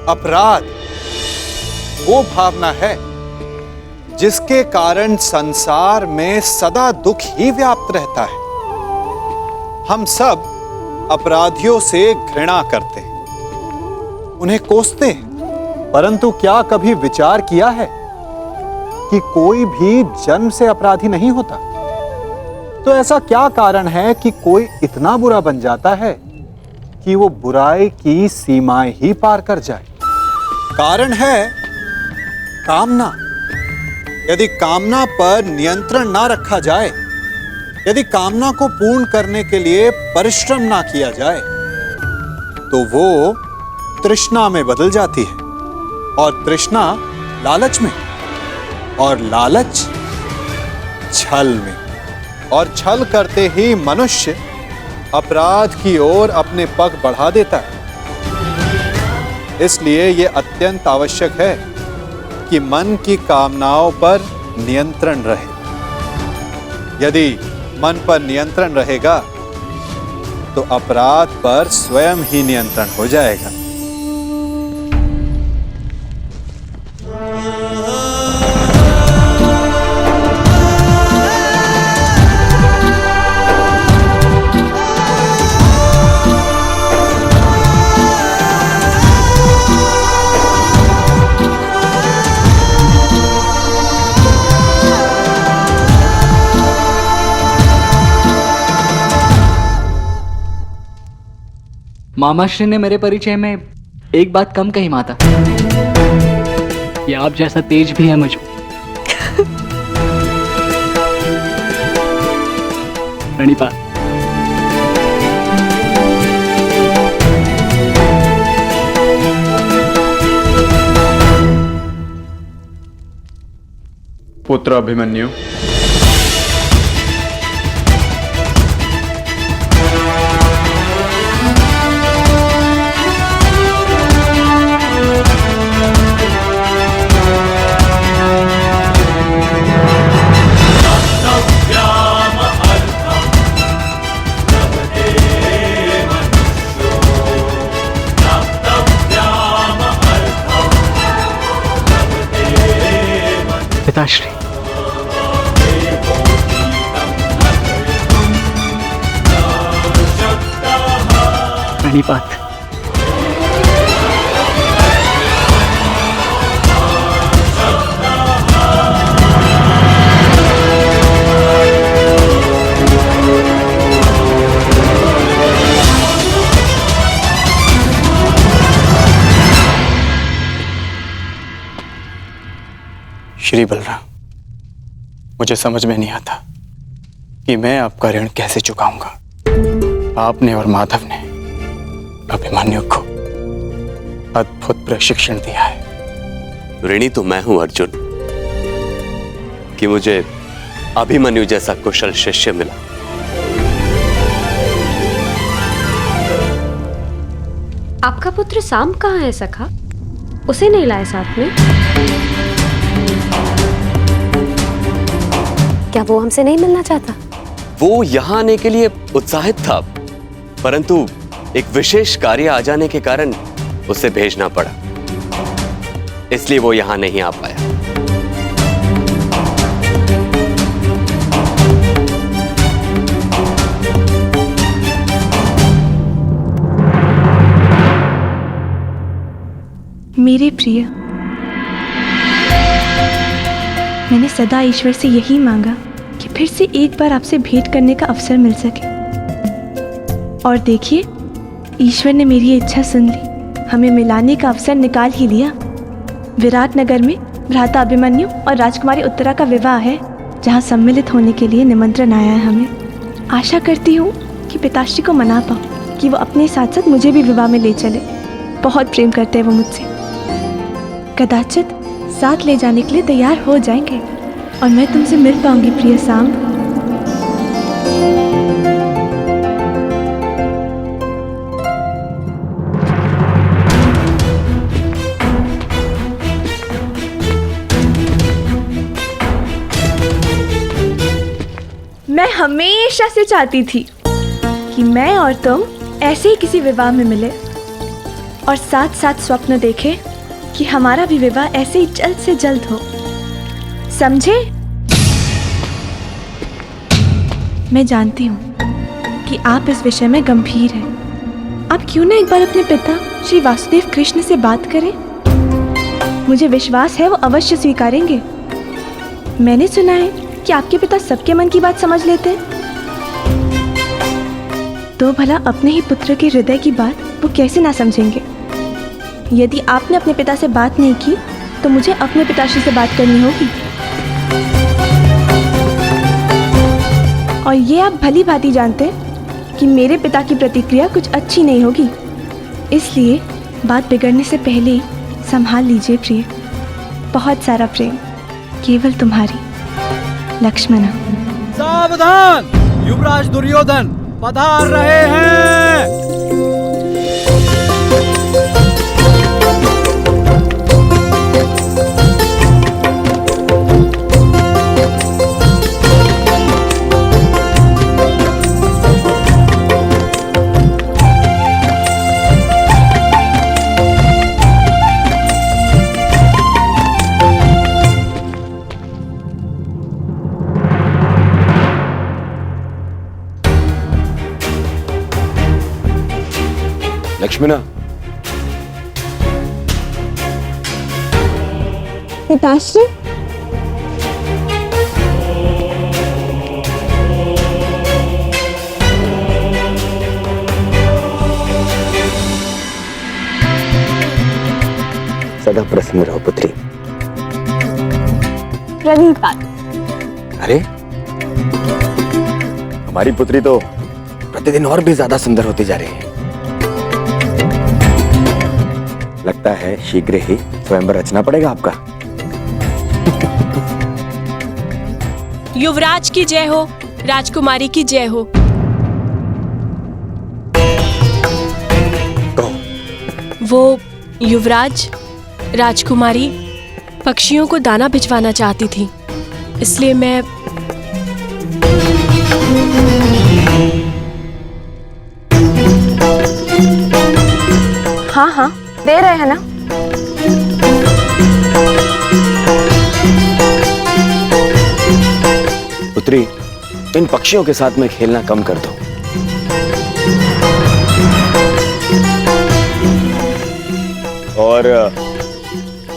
अपराध वो भावना है जिसके कारण संसार में सदा दुख ही व्याप्त रहता है। हम सब अपराधियों से घृणा करते हैं, उन्हें कोसते हैं, परंतु क्या कभी विचार किया है कि कोई भी जन्म से अपराधी नहीं होता? तो ऐसा क्या कारण है कि कोई इतना बुरा बन जाता है कि वो बुराई की सीमाएं ही पार कर जाए? कारण है कामना। यदि कामना पर नियंत्रण ना रखा जाए, यदि कामना को पूर्ण करने के लिए परिश्रम ना किया जाए, तो वो तृष्णा में बदल जाती है, और तृष्णा लालच में, और लालच छल में, और छल करते ही मनुष्य अपराध की ओर अपने पग बढ़ा देता है। इसलिए यह अत्यंत आवश्यक है कि मन की कामनाओं पर नियंत्रण रहे। यदि मन पर नियंत्रण रहेगा तो अपराध पर स्वयं ही नियंत्रण हो जाएगा। मामाश्री ने मेरे परिचय में एक बात कम कही माता, ये आप जैसा तेज भी है मुझ प्रणिपात। पुत्र अभिमन्यु, पिताश्री। प्रणिपात। श्री बलराम, मुझे समझ में नहीं आता कि मैं आपका ऋण कैसे चुकाऊंगा। आपने और माधव ने अभिमन्यु को अद्भुत प्रशिक्षण दिया है। ऋणी तो मैं हूं अर्जुन, कि मुझे अभिमन्यु जैसा कुशल शिष्य मिला। आपका पुत्र साम कहाँ है सखा? उसे नहीं लाए साथ में? क्या वो हमसे नहीं मिलना चाहता? वो यहां आने के लिए उत्साहित था, परंतु एक विशेष कार्य आ जाने के कारण उसे भेजना पड़ा, इसलिए वो यहां नहीं आ पाया। मेरे प्रिय, मैंने सदा ईश्वर से यही मांगा कि फिर से एक बार आपसे भेंट करने का अवसर मिल सके, और देखिए ईश्वर ने मेरी इच्छा सुन ली। हमें मिलाने का अवसर निकाल ही लिया। विराट नगर में भ्राता अभिमन्यु और राजकुमारी उत्तरा का विवाह है, जहाँ सम्मिलित होने के लिए निमंत्रण आया है हमें। आशा करती हूँ कि पिताश्री को मना पाऊँ कि वो अपने साथ साथ मुझे भी विवाह में ले चले। बहुत प्रेम करते हैं वो मुझसे। कदाचित साथ ले जाने के लिए तैयार हो जाएंगे और मैं तुमसे मिल पाऊंगी प्रिय साम। मैं हमेशा से चाहती थी कि मैं और तुम ऐसे ही किसी विवाह में मिले। और साथ साथ स्वप्न देखे कि हमारा भी विवाह ऐसे ही जल्द से जल्द हो। समझे? मैं जानती हूँ कि आप इस विषय में गंभीर हैं। आप क्यों ना एक बार अपने पिता श्री वासुदेव कृष्ण से बात करें? मुझे विश्वास है वो अवश्य स्वीकारेंगे। मैंने सुना है कि आपके पिता सबके मन की बात समझ लेते हैं। तो भला अपने ही पुत्र के हृदय की बात वो कैसे ना समझेंगे? यदि आपने अपने पिता से बात नहीं की तो मुझे अपने पिताश्री से बात करनी होगी। और ये आप भली भांति जानते हैं कि मेरे पिता की प्रतिक्रिया कुछ अच्छी नहीं होगी। इसलिए बात बिगड़ने से पहले ही संभाल लीजिए प्रिय। बहुत सारा प्रेम, केवल तुम्हारी लक्ष्मणा। सावधान, युवराज दुर्योधन पधार रहे हैं। लक्ष्मणा, पिताश्री, सदा प्रसन्न रहो पुत्री। प्रणीपात। अरे, हमारी पुत्री तो प्रतिदिन और भी ज्यादा सुंदर होती जा रही है। लगता है शीघ्र ही स्वयंवर रचना पड़ेगा आपका। युवराज की जय हो, राजकुमारी की जय हो। कहो। वो युवराज, राजकुमारी पक्षियों को दाना भिजवाना चाहती थी, इसलिए मैं हाँ हाँ, दे रहे हैं ना। पुत्री, इन पक्षियों के साथ में खेलना कम कर दो। और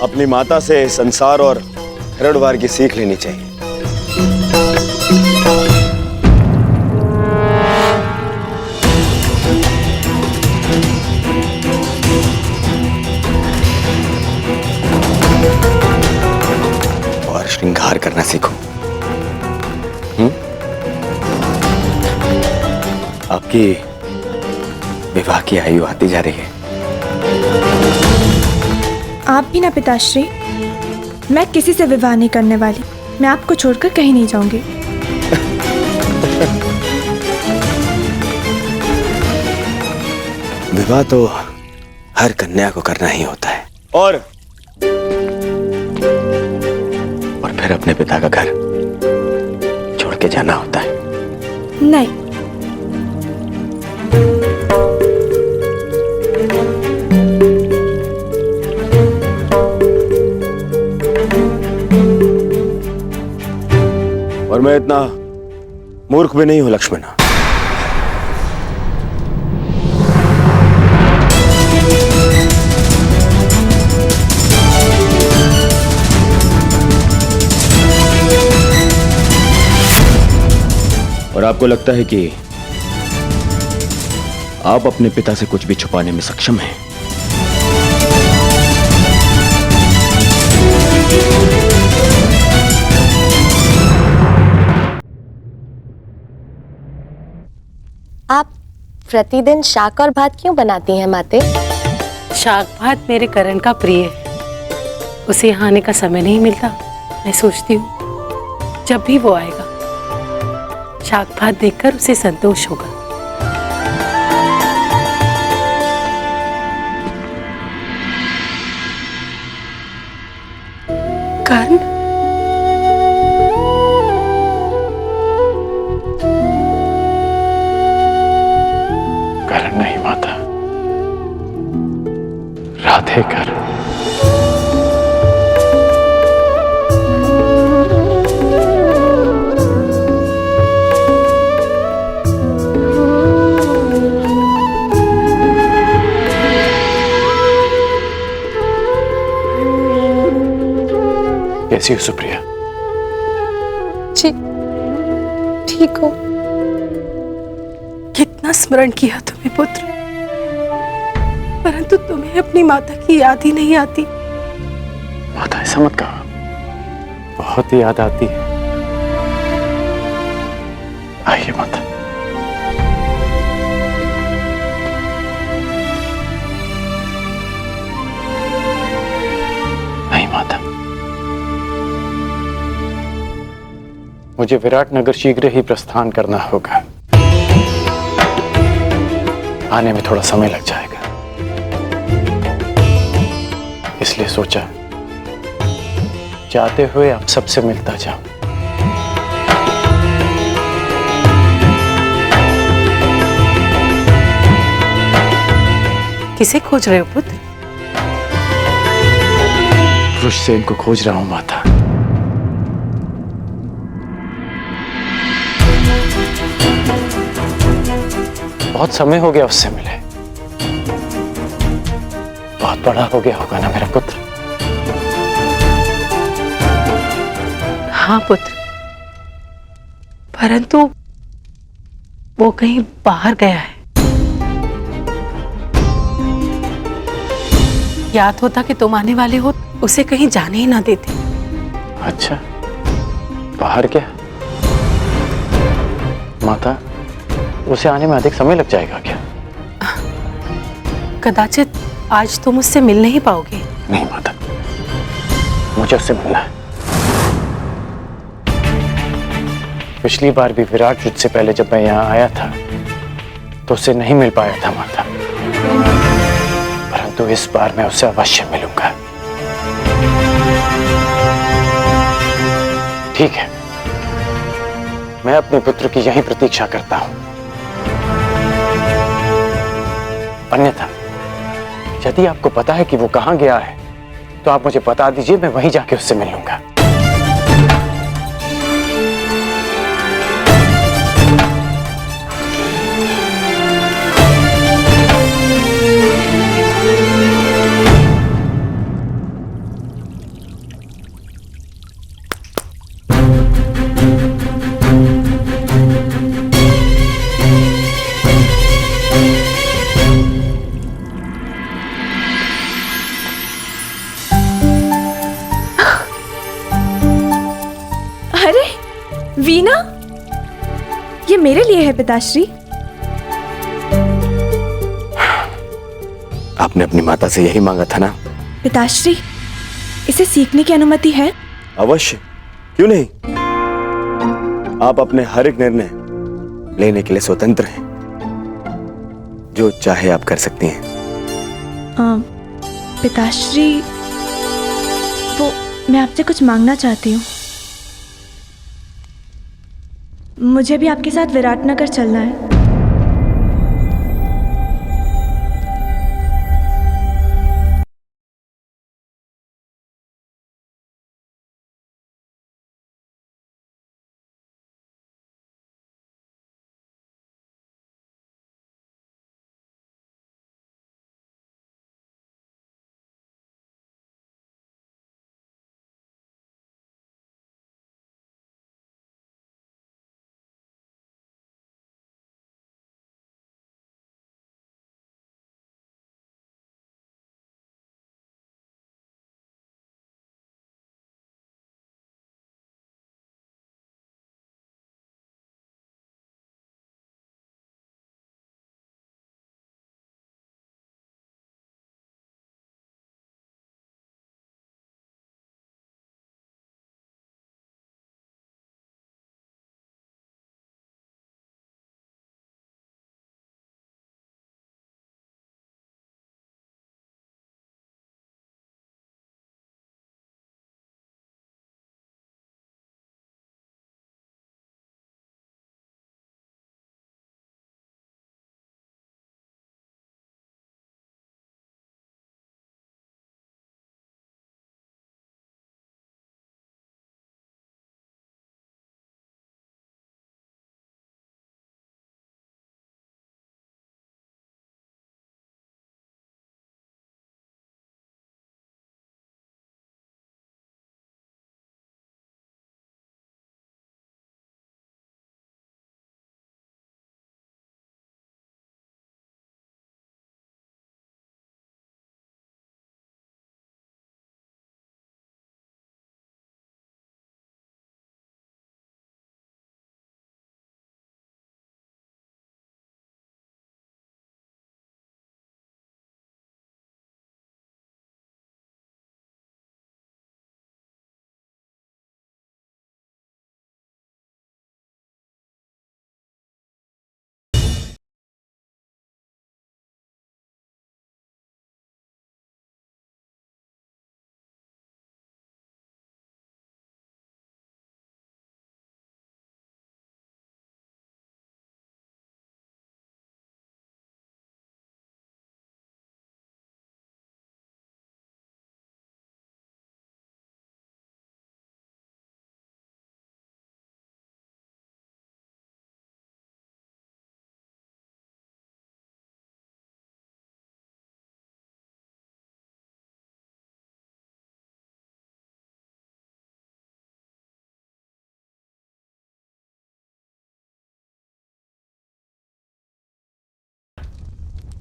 अपनी माता से संसार और खरड़वार की सीख लेनी चाहिए। और श्रृंगार करना सीखो। आपकी विवाह की आयु आती जा रही है। आप भी ना पिताश्री। मैं किसी से विवाह नहीं करने वाली। मैं आपको छोड़कर कहीं नहीं जाऊंगी। विवाह तो हर कन्या को करना ही होता है। और फिर अपने पिता का घर छोड़ के जाना होता है। नहीं, और मैं इतना मूर्ख भी नहीं हूं लक्ष्मणा। और आपको लगता है कि आप अपने पिता से कुछ भी छुपाने में सक्षम हैं? आप प्रतिदिन शाक और भात क्यों बनाती हैं माते? शाक भात मेरे करण का प्रिय है। उसे यहाँ आने का समय नहीं मिलता। मैं सोचती हूँ जब भी वो आएगा शाक भात देखकर उसे संतोष होगा। कर्ण, कर्ण नहीं माता, है घर। कैसी हो सुप्रिया? जी ठीक हो। कितना स्मरण किया तुम्हें पुत्र, परंतु तुम्हें अपनी माता की याद ही नहीं आती। माता ऐसा मत कहो, बहुत ही याद आती है। आइए माता। नहीं माता, मुझे विराटनगर शीघ्र ही प्रस्थान करना होगा। आने में थोड़ा समय लग जाएगा, इसलिए सोचा जाते हुए आप सबसे मिलता जाऊं। किसे खोज रहे हो पुत्र? वृषसेन को खोज रहा हूं माता। बहुत समय हो गया उससे मिले। बहुत बड़ा हो गया होगा ना मेरा पुत्र? हाँ पुत्र, परंतु वो कहीं बाहर गया है। याद होता कि तुम आने वाले हो, उसे कहीं जाने ही ना देते। अच्छा, बाहर क्या? माता, उसे आने में अधिक समय लग जाएगा क्या? कदाचित आज तुम उससे मिल नहीं पाओगे। नहीं माता, मुझे उससे मिलना है। पिछली बार भी विराट युद्ध से पहले जब मैं यहाँ आया था तो उससे नहीं मिल पाया था माता, परंतु इस बार मैं उससे अवश्य मिलूंगा। ठीक है, मैं अपने पुत्र की यही प्रतीक्षा करता हूं। अन्यथा यदि आपको पता है कि वो कहां गया है तो आप मुझे बता दीजिए, मैं वहीं जाके उससे मिल लूंगा। वीणा, ये मेरे लिए है पिताश्री। आपने अपनी माता से यही मांगा था ना? पिताश्री, इसे सीखने की अनुमति है? अवश्य, क्यों नहीं। आप अपने हर एक निर्णय लेने के लिए स्वतंत्र हैं। जो चाहे आप कर सकती हैं। पिताश्री, वो मैं आपसे कुछ मांगना चाहती हूँ। मुझे भी आपके साथ विराटनगर चलना है।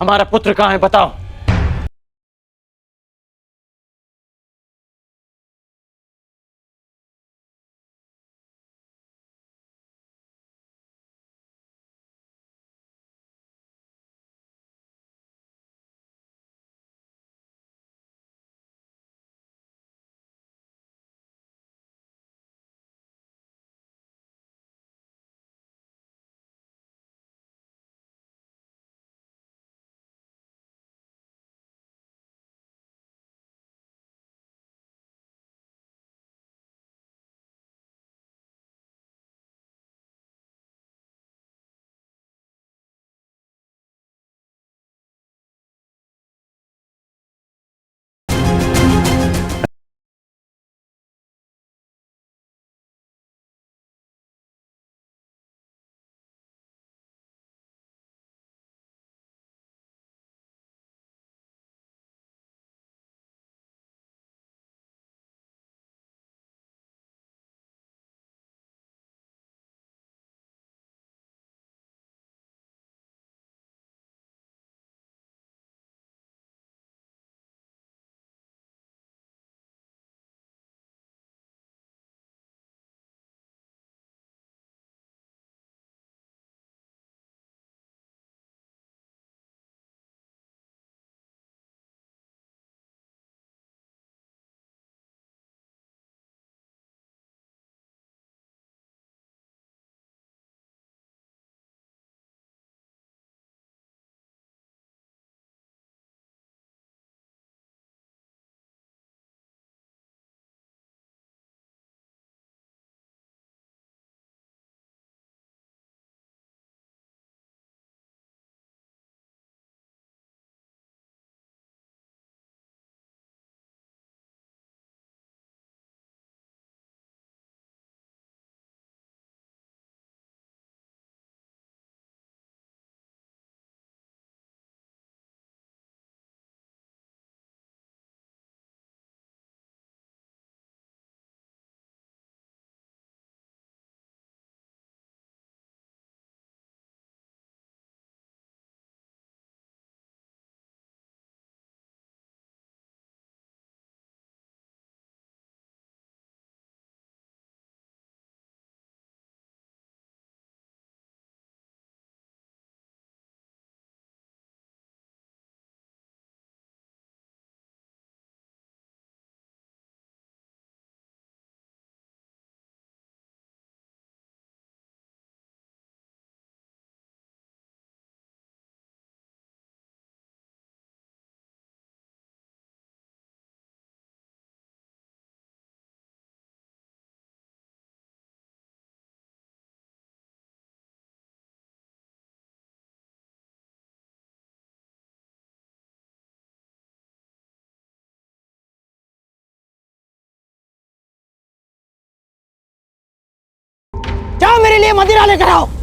हमारा पुत्र कहाँ है बताओ। जाओ मेरे लिए मदिरा लेकर आओ।